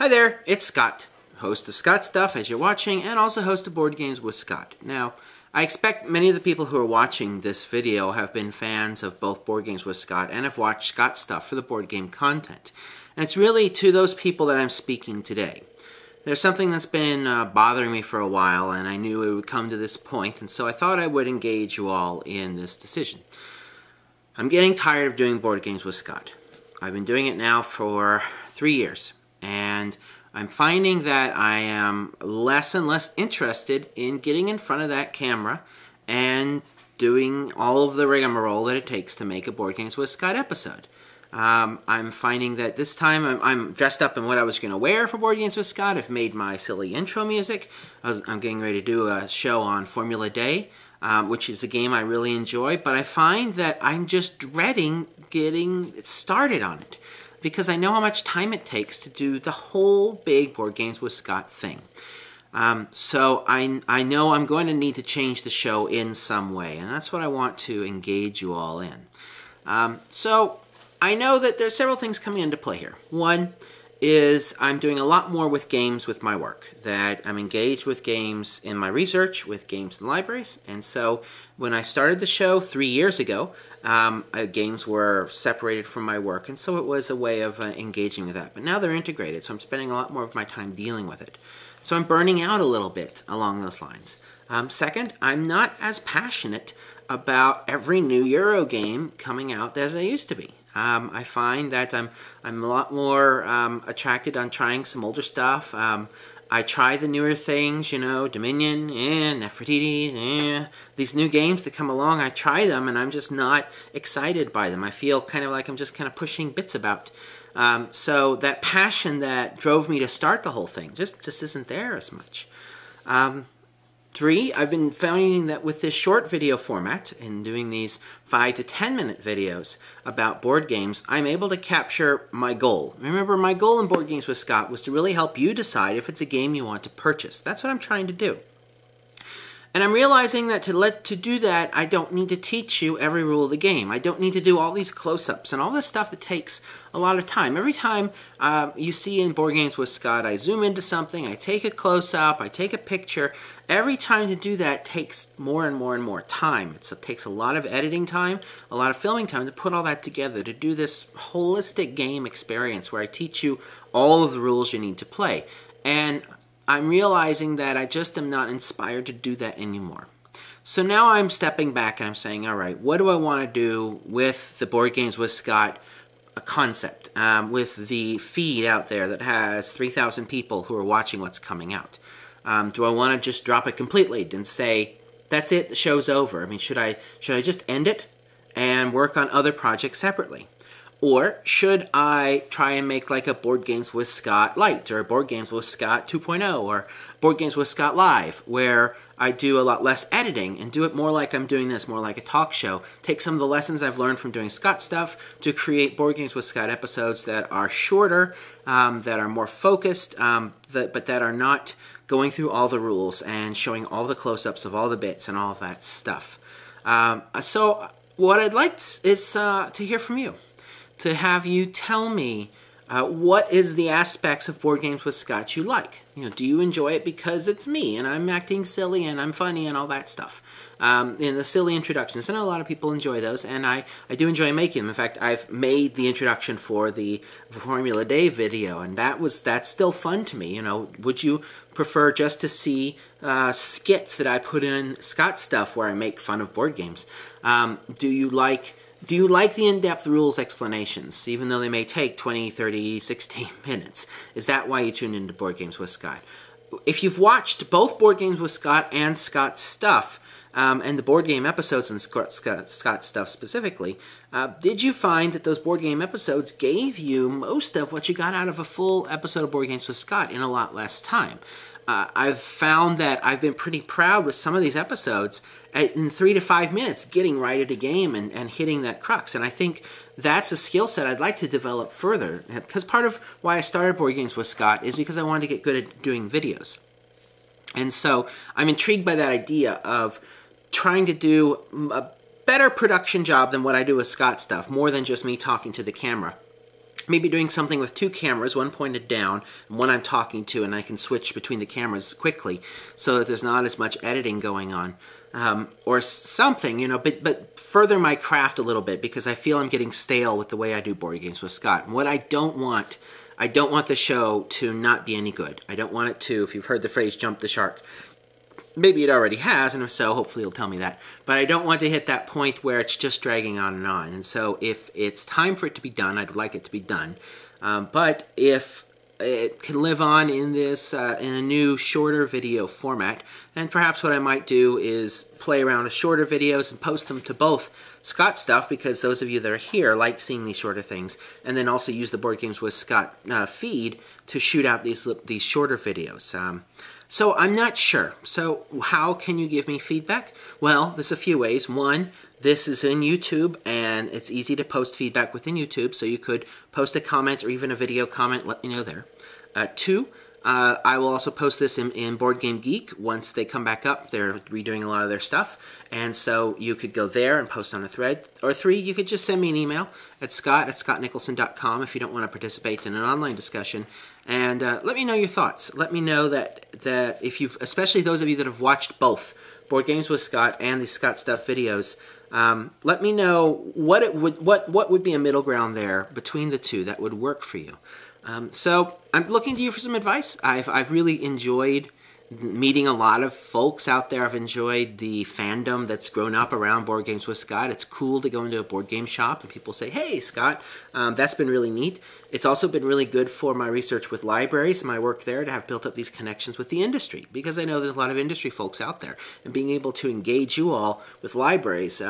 Hi there, it's Scott, host of Scott Stuff as you're watching, and also host of Board Games with Scott. Now, I expect many of the people who are watching this video have been fans of both Board Games with Scott and have watched Scott Stuff for the board game content. And it's really to those people that I'm speaking today. There's something that's been bothering me for a while, and I knew it would come to this point, and so I thought I would engage you all in this decision. I'm getting tired of doing Board Games with Scott. I've been doing it now for 3 years. And I'm finding that I am less and less interested in getting in front of that camera and doing all of the rigmarole that it takes to make a Board Games with Scott episode. I'm finding that this time I'm dressed up in what I was going to wear for Board Games with Scott. I've made my silly intro music. I'm getting ready to do a show on Formula Day, which is a game I really enjoy. But I find that I'm just dreading getting started on it, because I know how much time it takes to do the whole big Board Games with Scott thing. So I know I'm going to need to change the show in some way, and that's what I want to engage you all in. So I know that there's several things coming into play here. One is I'm doing a lot more with games with my work, that I'm engaged with games in my research, with games in libraries, and so when I started the show 3 years ago, games were separated from my work, and so it was a way of engaging with that. But now they're integrated, so I'm spending a lot more of my time dealing with it. So I'm burning out a little bit along those lines. Second, I'm not as passionate about every new Euro game coming out as I used to be. I find that I'm a lot more attracted on trying some older stuff. I try the newer things, you know, Dominion, Nefertiti, these new games that come along, I try them and I'm just not excited by them. I feel kind of like I'm just kind of pushing bits about. So that passion that drove me to start the whole thing just isn't there as much. Three, I've been finding that with this short video format and doing these 5 to 10 minute videos about board games, I'm able to capture my goal. Remember, my goal in Board Games with Scott was to really help you decide if it's a game you want to purchase. That's what I'm trying to do. And I'm realizing that to do that, I don't need to teach you every rule of the game. I don't need to do all these close-ups and all this stuff that takes a lot of time. Every time you see in Board Games with Scott, I zoom into something, I take a close-up, I take a picture. Every time to do that takes more and more and more time. It takes a lot of editing time, a lot of filming time to put all that together, to do this holistic game experience where I teach you all of the rules you need to play. And I'm realizing that I just am not inspired to do that anymore. So now I'm stepping back and I'm saying, all right, what do I want to do with the Board Games with Scott concept, with the feed out there that has 3,000 people who are watching what's coming out? Do I want to just drop it completely and say, that's it, the show's over? I mean, should I just end it and work on other projects separately? Or should I try and make like a Board Games with Scott Lite, or a Board Games with Scott 2.0, or Board Games with Scott Live, where I do a lot less editing and do it more like I'm doing this, more like a talk show. Take some of the lessons I've learned from doing Scott Stuff to create Board Games with Scott episodes that are shorter, that are more focused, but that are not going through all the rules and showing all the close-ups of all the bits and all of that stuff. So what I'd like is to hear from you, to have you tell me what is the aspects of Board Games with Scott you like. You know, do you enjoy it because it's me and I'm acting silly and I'm funny and all that stuff? In the silly introductions, I know a lot of people enjoy those, and I do enjoy making them. In fact, I've made the introduction for the Formula Day video, and that's still fun to me. You know, would you prefer just to see skits that I put in Scott Stuff where I make fun of board games? Do you like the in-depth rules explanations, even though they may take 20, 30, 60 minutes? Is that why you tune into Board Games with Scott? If you've watched both Board Games with Scott and Scott Stuff, and the board game episodes and Scott Stuff specifically, did you find that those board game episodes gave you most of what you got out of a full episode of Board Games with Scott in a lot less time? I've found that I've been pretty proud with some of these episodes in 3 to 5 minutes getting right at a game and hitting that crux. And I think that's a skill set I'd like to develop further, because part of why I started Board Games with Scott is because I wanted to get good at doing videos. And so I'm intrigued by that idea of trying to do a better production job than what I do with Scott Stuff, more than just me talking to the camera. maybe doing something with 2 cameras, one pointed down and one I'm talking to, and I can switch between the cameras quickly so that there's not as much editing going on. Or something, you know, but further my craft a little bit, because I feel I'm getting stale with the way I do Board Games with Scott. And what I don't want the show to not be any good. I don't want it to, if you've heard the phrase, jump the shark. Maybe it already has, and if so, hopefully you'll tell me that. But I don't want to hit that point where it's just dragging on and on. And so if it's time for it to be done, I'd like it to be done. But if it can live on in this in a new shorter video format, and perhaps what I might do is play around with shorter videos and post them to both Scott stuff, because those of you that are here like seeing these shorter things, and then also use the Board Games with Scott feed to shoot out these shorter videos. So I'm not sure. So how can you give me feedback? Well, there's a few ways. One, this is in YouTube, and it's easy to post feedback within YouTube, so you could post a comment or even a video comment, let me know there. 2, I will also post this in Board Game Geek once they come back up. They're redoing a lot of their stuff, and so you could go there and post on a thread. Or 3, you could just send me an email at scott@scottnicholson.com if you don't want to participate in an online discussion, and let me know your thoughts. Let me know that if you've, especially those of you that have watched both Board Games with Scott and the Scott Stuff videos, let me know what would be a middle ground there between the two that would work for you. So I'm looking to you for some advice. I've really enjoyed meeting a lot of folks out there. I've enjoyed the fandom that's grown up around Board Games with Scott. It's cool to go into a board game shop and people say, "Hey, Scott," that's been really neat. It's also been really good for my research with libraries and my work there to have built up these connections with the industry, because I know there's a lot of industry folks out there, and being able to engage you all with libraries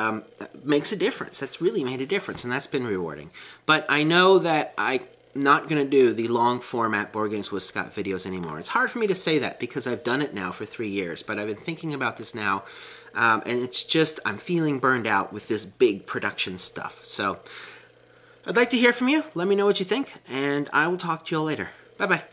makes a difference. That's really made a difference, and that's been rewarding. But I know that I'm not going to do the long format Board Games with Scott videos anymore. It's hard for me to say that because I've done it now for 3 years, but I've been thinking about this now, and it's just, I'm feeling burned out with this big production stuff. So I'd like to hear from you. Let me know what you think, and I will talk to you all later. Bye-bye.